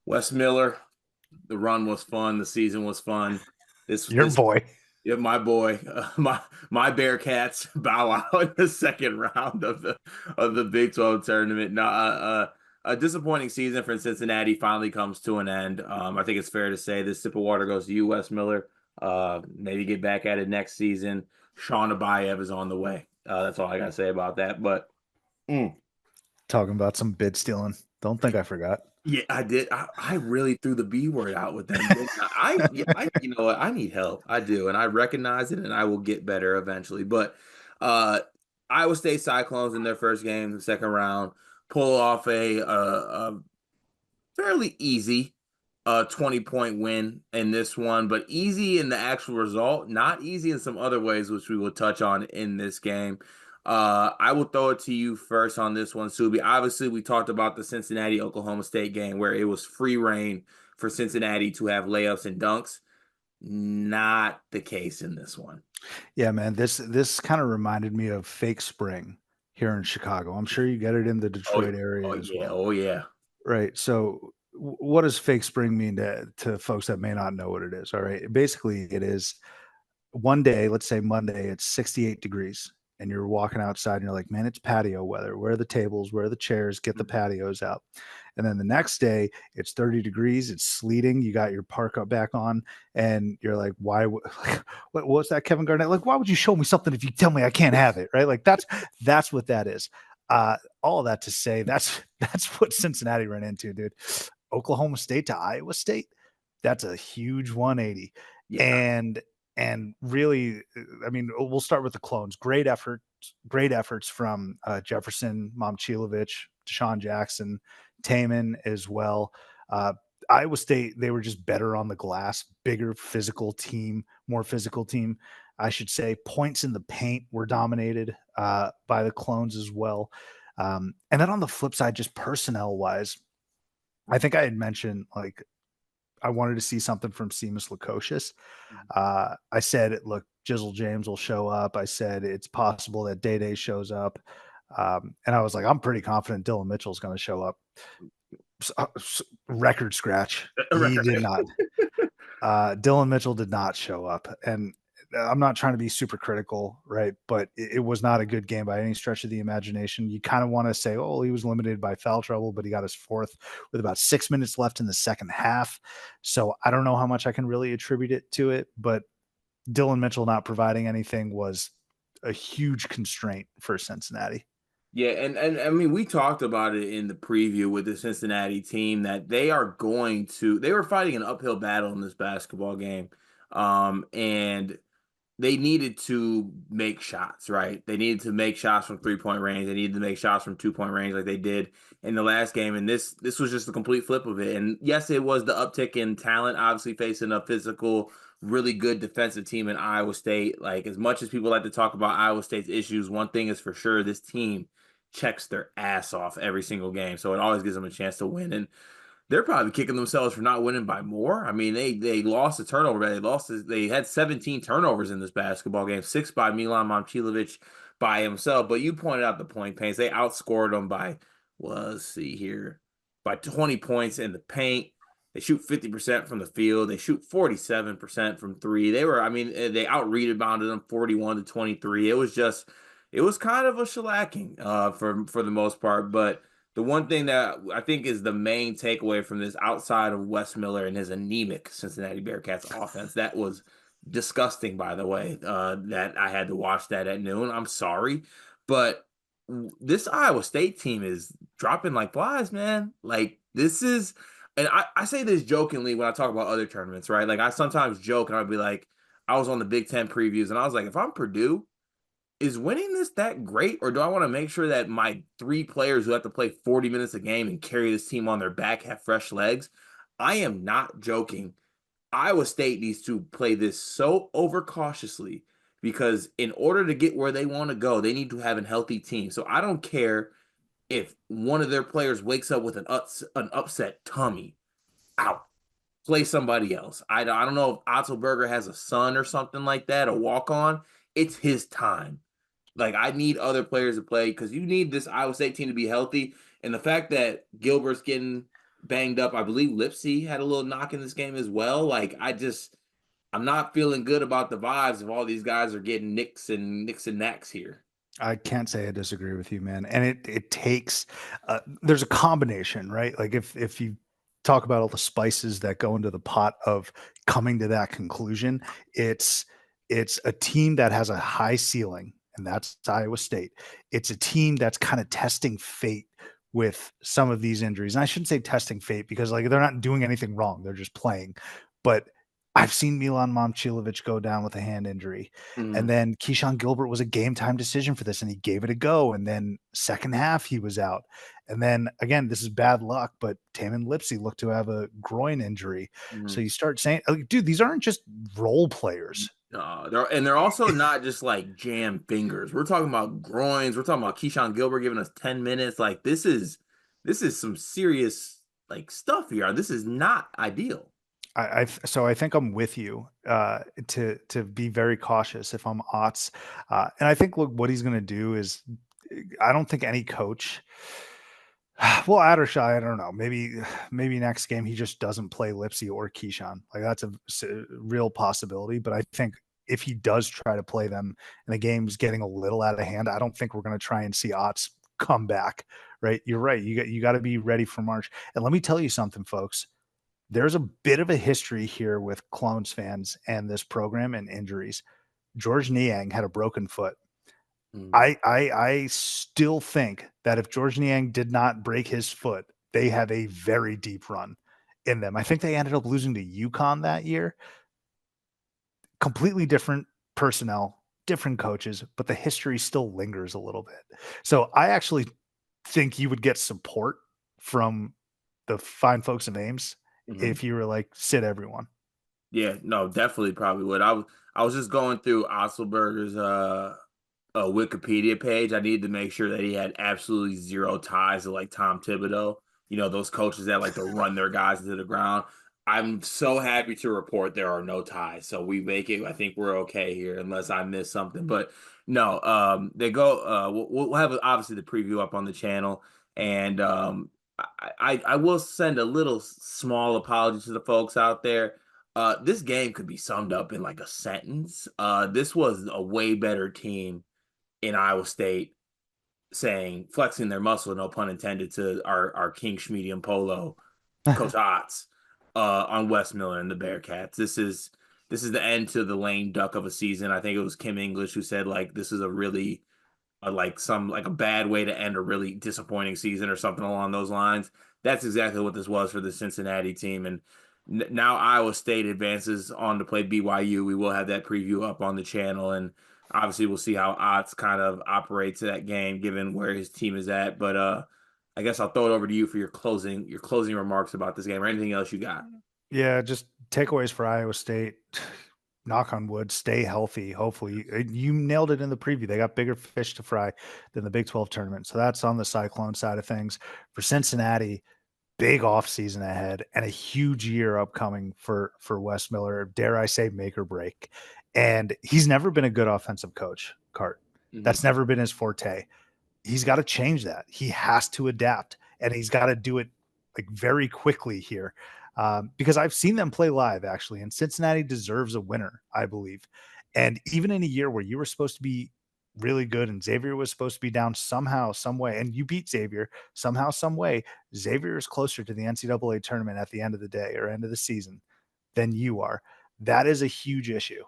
Wes Miller, the run was fun. The season was fun. This Your this boy. Yeah, my boy, my Bearcats bow out in the second round of the Big 12 tournament. No, a disappointing season for Cincinnati finally comes to an end. I think it's fair to say this sip of water goes to you, Wes Miller. Maybe get back at it next season. Sean Abayev is on the way. That's all I gotta say about that. But mm, Talking about some bid stealing. Don't think I forgot. yeah, I did. I really threw the B word out with them. Didn't yeah, you know what? I need help. I do, and I recognize it, and I will get better eventually. But uh, Iowa State Cyclones in their first game, the second round, pull off a fairly easy 20-point win in this one, but easy in the actual result, not easy in some other ways, which we will touch on in this game. I will throw it to you first on this one, Subi. Obviously, we talked about the Cincinnati Oklahoma State game where it was free reign for Cincinnati to have layups and dunks. Not the case in this one. Yeah, man. This kind of reminded me of fake spring here in Chicago. I'm sure you get it in the Oh, Detroit oh area as yeah, well. oh yeah. Right. So, what does fake spring mean to folks that may not know what it is? All right. Basically, it is one day, let's say Monday, it's 68 degrees, and you're walking outside and you're like, man, it's patio weather. Where are the tables? Where are the chairs? Get the patios out. And then the next day, it's 30 degrees, it's sleeting, you got your parka back on, and you're like, why? What's that, Kevin Garnett? Like, why would you show me something if you tell me I can't have it? Right? Like, that's what that is. All of that to say, that's what Cincinnati ran into, dude. Oklahoma State to Iowa State, that's a huge 180. Yeah. And really, I mean, we'll start with the clones. Great efforts from Jefferson, Momchilovich, Deshaun Jackson, Taman as well. Uh, Iowa State, they were just better on the glass, bigger physical team, more physical team, I should say. Points in the paint were dominated by the clones as well. And then on the flip side, just personnel wise, I think I had mentioned like I wanted to see something from Seamus Lukosius. I said, look, Jizzle James will show up. I said it's possible that Day Day shows up. And I was like, I'm pretty confident Dylan Mitchell's going to show up. Record scratch. He did not. Dylan Mitchell did not show up. And I'm not trying to be super critical, right? But it was not a good game by any stretch of the imagination. You kind of want to say, oh, he was limited by foul trouble, but he got his fourth with about 6 minutes left in the second half. So I don't know how much I can really attribute it to it, but Dylan Mitchell not providing anything was a huge constraint for Cincinnati. Yeah, and I mean we talked about it in the preview with the Cincinnati team that they were fighting an uphill battle in this basketball game. And they needed to make shots, right? They needed to make shots from 3-point range. They needed to make shots from 2-point range like they did in the last game. And this was just a complete flip of it. And yes, it was the uptick in talent, obviously facing a physical, really good defensive team in Iowa State. Like as much as people like to talk about Iowa State's issues, one thing is for sure, this team checks their ass off every single game. So it always gives them a chance to win. And they're probably kicking themselves for not winning by more. I mean, they lost a turnover. They had 17 turnovers in this basketball game, 6 by Milan Momcilovic by himself. But you pointed out the point paints. They outscored them by, well, let's see here, by 20 points in the paint. They shoot 50% from the field. They shoot 47% from three. I mean, they out rebounded them 41 to 23. It was kind of a shellacking for the most part. But the one thing that I think is the main takeaway from this, outside of Wes Miller and his anemic Cincinnati Bearcats offense, that was disgusting, by the way, that I had to watch that at noon. I'm sorry. But this Iowa State team is dropping like flies, man. Like, this is, and I say this jokingly when I talk about other tournaments, right? Like, I sometimes joke and I'd be like, I was on the Big Ten previews and I was like, if I'm Purdue, is winning this that great, or do I want to make sure that my three players who have to play 40 minutes a game and carry this team on their back have fresh legs? I am not joking. Iowa State needs to play this so overcautiously because in order to get where they want to go, they need to have a healthy team. So I don't care if one of their players wakes up with an upset tummy. Out. Play somebody else. I don't know if Otzelberger has a son or something like that, a walk on. It's his time. Like, I need other players to play because you need this Iowa State team to be healthy. And the fact that Gilbert's getting banged up. I believe Lipsy had a little knock in this game as well. Like I'm not feeling good about the vibes if all these guys are getting nicks and knacks here. I can't say I disagree with you, man. And it takes there's a combination, right? Like if you talk about all the spices that go into the pot of coming to that conclusion, it's it's a team that has a high ceiling, and that's Iowa State. It's a team that's kind of testing fate with some of these injuries. And I shouldn't say testing fate because like they're not doing anything wrong. They're just playing. But I've seen Milan Momcilovic go down with a hand injury. And Mhm. then Keyshawn Gilbert was a game time decision for this, and he gave it a go. And then second half, he was out. And then again, this is bad luck, but Tamin Lipsy looked to have a groin injury. So Mhm. you start saying, like, dude, these aren't just role players. They're also not just like jam fingers. We're talking about groins. We're talking about Keyshawn Gilbert giving us 10 minutes. Like this is some serious like stuff here. This is not ideal. So I think I'm with you to be very cautious if I'm Otts, and I think look what he's going to do is I don't think any coach. Well, Addershot, I don't know. Maybe next game he just doesn't play Lipsy or Keyshawn. Like that's a real possibility. But I think if he does try to play them and the game's getting a little out of hand, I don't think we're going to try and see Otts come back. Right? You're right. You got to be ready for March. And let me tell you something, folks. There's a bit of a history here with Clones fans and this program and injuries. George Niang had a broken foot. Mm. I still think that if George Niang did not break his foot, they have a very deep run in them. I think they ended up losing to UConn that year. Completely different personnel, different coaches, but the history still lingers a little bit. So I actually think you would get support from the fine folks of Ames Mhm. if you were like sit everyone. Yeah, no, definitely probably would. I was just going through Otzelberger's Wikipedia page. I needed to make sure that he had absolutely zero ties to like Tom Thibodeau. You know, those coaches that like to run their guys into the ground. I'm so happy to report there are no ties. So we make it. I think we're okay here, unless I missed something. But no, they go. We'll have obviously the preview up on the channel, and I will send a little small apology to the folks out there. This game could be summed up in like a sentence. This was a way better team in Iowa State saying flexing their muscle, no pun intended, to our King Schmedium Polo, Coach Otts, on West Miller and the Bearcats. This is the end to the lame duck of a season. I think it was Kim English who said like this is a really like a bad way to end a really disappointing season or something along those lines. That's exactly what this was for the Cincinnati team. And now Iowa State advances on to play BYU. We will have that preview up on the channel, and obviously we'll see how Otts kind of operates that game given where his team is at. But I guess I'll throw it over to you for your closing remarks about this game or anything else you got. Yeah, just takeaways for Iowa State. Knock on wood, stay healthy. Hopefully, you nailed it in the preview. They got bigger fish to fry than the Big 12 tournament. So that's on the Cyclone side of things. For Cincinnati, big offseason ahead and a huge year upcoming for Wes Miller. Dare I say, make or break. And he's never been a good offensive coach, Cart. Hmm. That's never been his forte. He's got to change that. He has to adapt, and he's got to do it like very quickly here. Because I've seen them play live actually, and Cincinnati deserves a winner, I believe. And even in a year where you were supposed to be really good and Xavier was supposed to be down somehow, some way, and you beat Xavier somehow, some way, Xavier is closer to the NCAA tournament at the end of the day or end of the season than you are. That is a huge issue,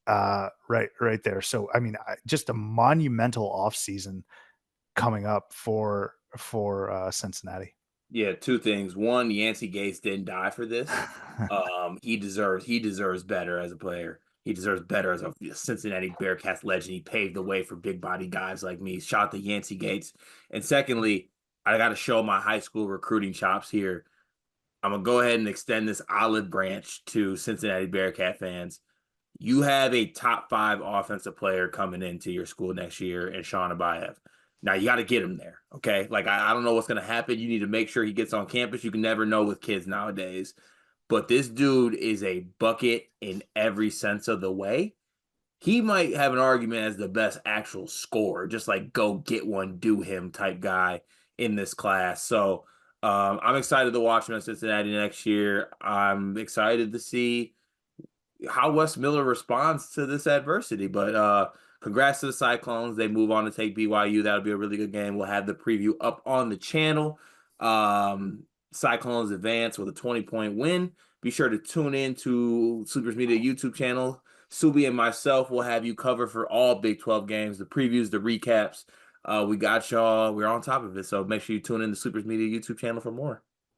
right there. So, I mean, just a monumental offseason coming up for Cincinnati. Yeah, two things. One, Yancey Gates didn't die for this. He deserves better as a player. He deserves better as a Cincinnati Bearcats legend. He paved the way for big body guys like me. Shout to Yancey Gates. And secondly, I got to show my high school recruiting chops here. I'm gonna go ahead and extend this olive branch to Cincinnati Bearcat fans. You have a top five offensive player coming into your school next year in Sean Abayev. Now you got to get him there. Okay. Like I don't know what's going to happen. You need to make sure he gets on campus. You can never know with kids nowadays. But this dude is a bucket in every sense of the way. He might have an argument as the best actual scorer, just like go get one, do him type guy in this class. So I'm excited to watch him at Cincinnati next year. I'm excited to see how Wes Miller responds to this adversity. But congrats to the Cyclones. They move on to take BYU. That'll be a really good game. We'll have the preview up on the channel. Cyclones advance with a 20-point win. Be sure to tune in to Sleepers Media YouTube channel. Subi and myself will have you covered for all Big 12 games, the previews, the recaps. We got y'all. We're on top of it. So make sure you tune in to Sleepers Media YouTube channel for more.